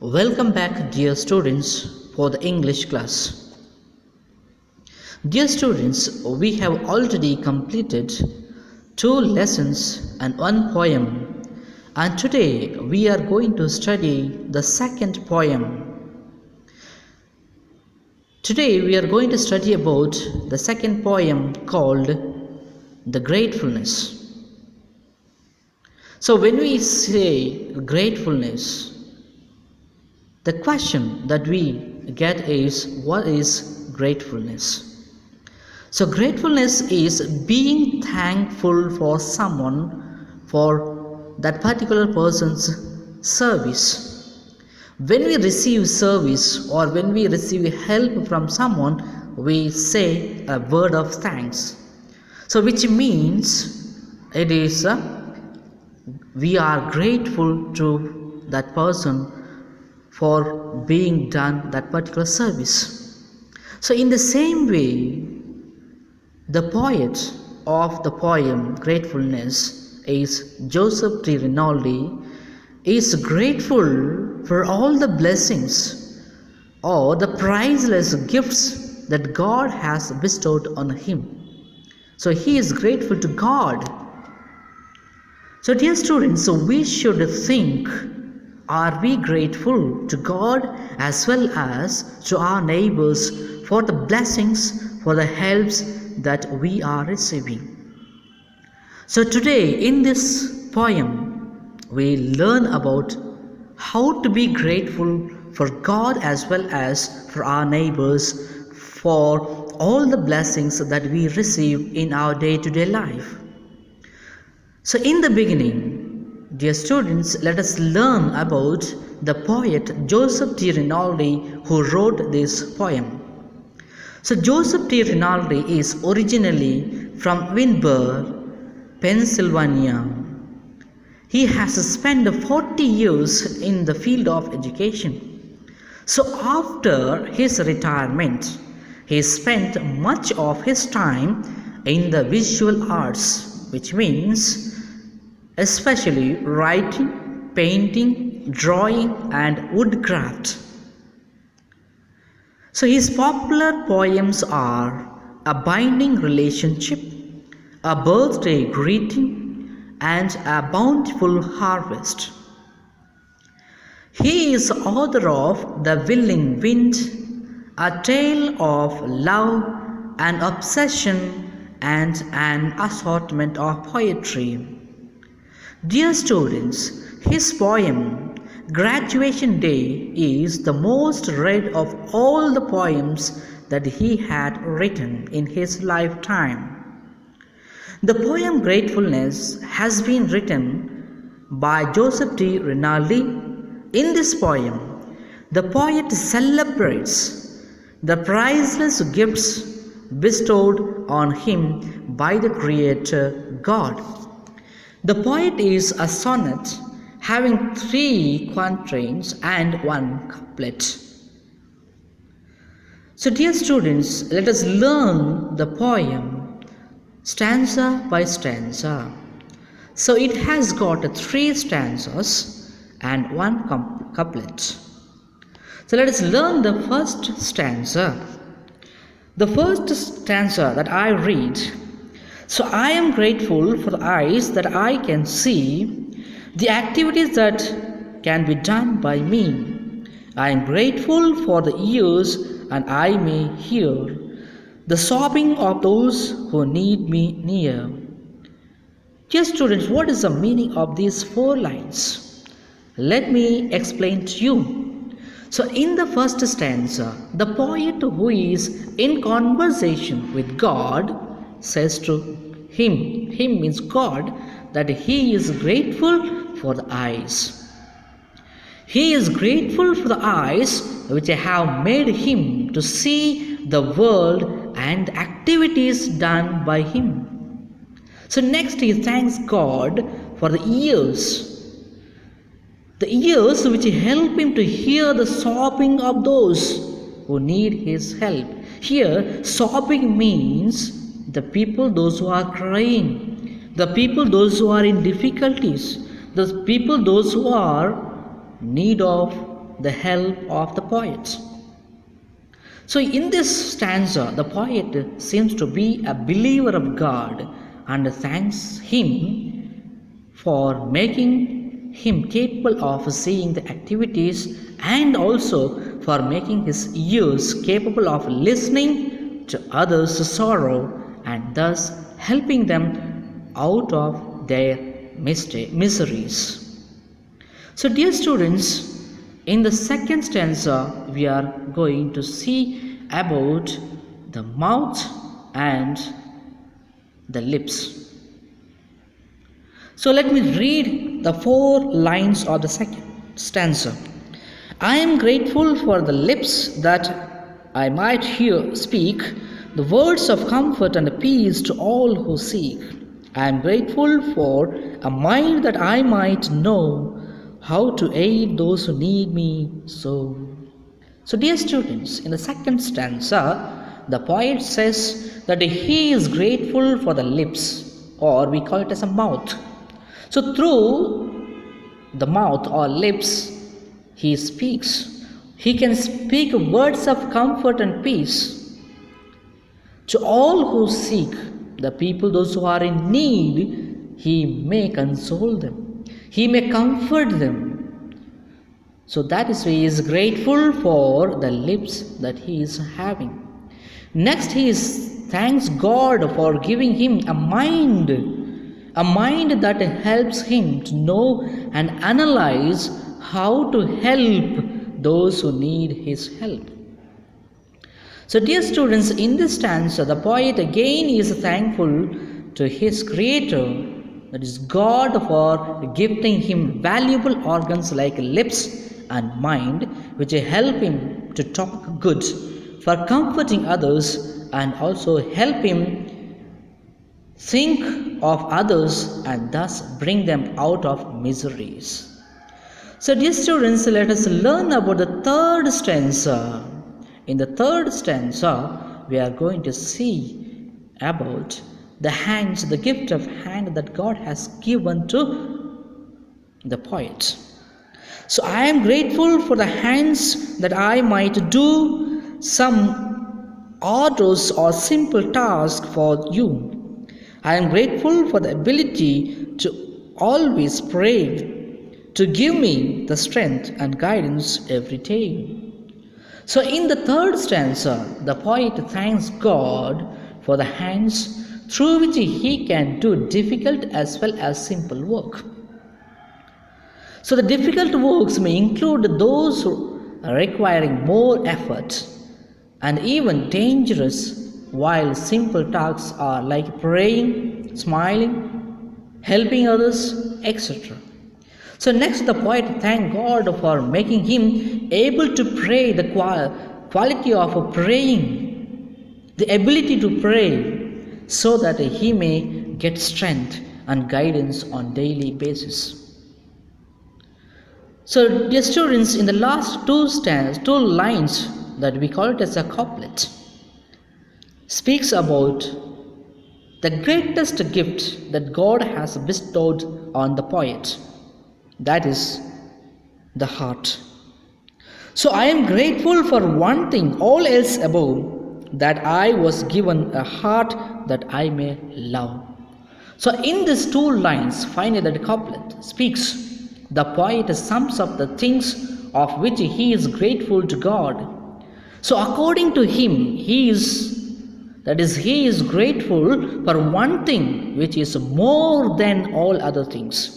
Welcome back, dear students, for the English class. Dear students, we have already completed 2 lessons and 1 poem, and today we are going to study the second poem. Today we are going to study about the second poem called the Gratefulness. So when we say gratefulness, the question that we get is, what is gratefulness? So gratefulness is being thankful for someone, for that particular person's service. When we receive service or when we receive help from someone, we say a word of thanks. So which means it is we are grateful to that person for being done that particular service. So in the same way, the poet of the poem Gratefulness is Joseph T. Rinaldi, is grateful for all the blessings or the priceless gifts that God has bestowed on him. So he is grateful to God. So dear students, so we should think, are we grateful to God as well as to our neighbors for the blessings, for the helps that we are receiving? So today in this poem, we learn about how to be grateful for God as well as for our neighbors for all the blessings that we receive in our day-to-day life. So in the beginning, dear students, let us learn about the poet Joseph T. Rinaldi, who wrote this poem. So Joseph T. Rinaldi is originally from Windber, Pennsylvania. He has spent 40 years in the field of education. So after his retirement, he spent much of his time in the visual arts, which means especially writing, painting, drawing, and woodcraft. So his popular poems are A Binding Relationship, A Birthday Greeting, and A Bountiful Harvest. He is author of The Willing Wind, A Tale of Love and Obsession, and an assortment of poetry. Dear students, his poem Graduation Day is the most read of all the poems that he had written in his lifetime. The poem Gratefulness has been written by Joseph T. Rinaldi. In this poem, the poet celebrates the priceless gifts bestowed on him by the Creator God. The poet is a sonnet having 3 quatrains and 1 couplet. So dear students, let us learn the poem stanza by stanza. So it has got 3 stanzas and 1 couplet. So let us learn the first stanza. The first stanza that I read: so I am grateful for the eyes that I can see, the activities that can be done by me. I am grateful for the ears and I may hear the sobbing of those who need me near. Dear students, what is the meaning of these 4 lines? Let me explain to you. So in the first stanza, the poet who is in conversation with God says to him means God, that he is grateful for the eyes. He is grateful for the eyes which have made him to see the world and activities done by him. So next he thanks God for the ears which help him to hear the sobbing of those who need his help. Here, sobbing means the people, those who are crying, the people, those who are in difficulties, the people, those who are need of the help of the poet. So, in this stanza, the poet seems to be a believer of God and thanks him for making him capable of seeing the activities and also for making his ears capable of listening to others' sorrow and thus helping them out of their miseries. So, dear students, in the second stanza, we are going to see about the mouth and the lips. So, let me read the 4 lines of the second stanza. I am grateful for the lips that I might hear speak the words of comfort and peace to all who seek. I am grateful for a mind that I might know how to aid those who need me so. So, dear students, in the second stanza, the poet says that he is grateful for the lips, or we call it as a mouth. So, through the mouth or lips, he speaks. He can speak words of comfort and peace to all who seek, the people, those who are in need. He may console them, he may comfort them. So that is why he is grateful for the lips that he is having. Next, he thanks God for giving him a mind that helps him to know and analyze how to help those who need his help. So, dear students, in this stanza, the poet again is thankful to his creator, that is God, for gifting him valuable organs like lips and mind, which help him to talk good, for comforting others and also help him think of others and thus bring them out of miseries. So, dear students, let us learn about the third stanza. In the third stanza, we are going to see about the hands, the gift of hand that God has given to the poet. So, I am grateful for the hands that I might do some arduous or simple task for you. I am grateful for the ability to always pray, to give me the strength and guidance every day. So, in the third stanza, the poet thanks God for the hands through which he can do difficult as well as simple work. So, the difficult works may include those requiring more effort and even dangerous, while simple tasks are like praying, smiling, helping others, etc. So next, the poet thanked God for making him able to pray, the quality of praying, the ability to pray, so that he may get strength and guidance on daily basis. So, dear students, in the last two lines that we call it as a couplet, speaks about the greatest gift that God has bestowed on the poet. That is the heart. So I am grateful for one thing, all else above, that I was given a heart that I may love. So in these 2 lines, finally the couplet speaks, the poet sums up the things of which he is grateful to God. So according to him, he is grateful for one thing which is more than all other things.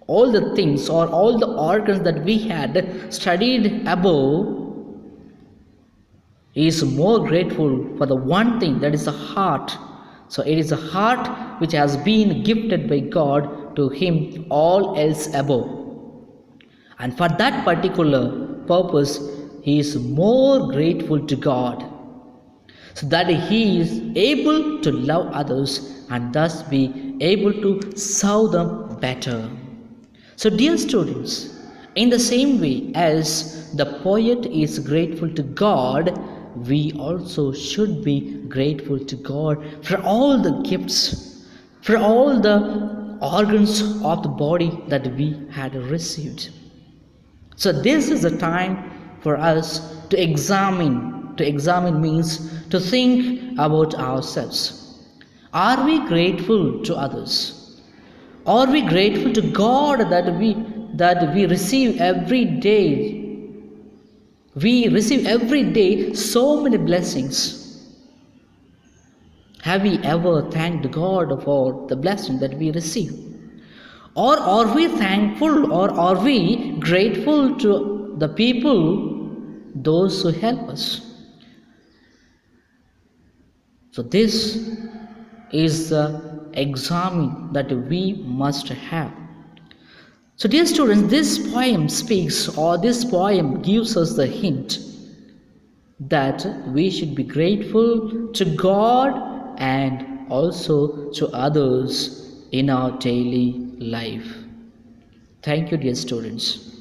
All the things or all the organs that we had studied above, he is more grateful for the one thing, that is the heart. So it is a heart which has been gifted by God to him, all else above. And for that particular purpose, he is more grateful to God, so that he is able to love others and thus be able to serve them better. So, dear students, in the same way as the poet is grateful to God, we also should be grateful to God for all the gifts, for all the organs of the body that we had received. So, this is a time for us to examine. To examine means to think about ourselves. Are we grateful to others? Are we grateful to God that we receive every day? We receive every day so many blessings. Have we ever thanked God for the blessing that we receive? Or are we thankful, or are we grateful to the people, those who help us? So this is the exam that we must have. So, dear students, this poem speaks, or this poem gives us the hint that we should be grateful to God and also to others in our daily life. Thank you, dear students.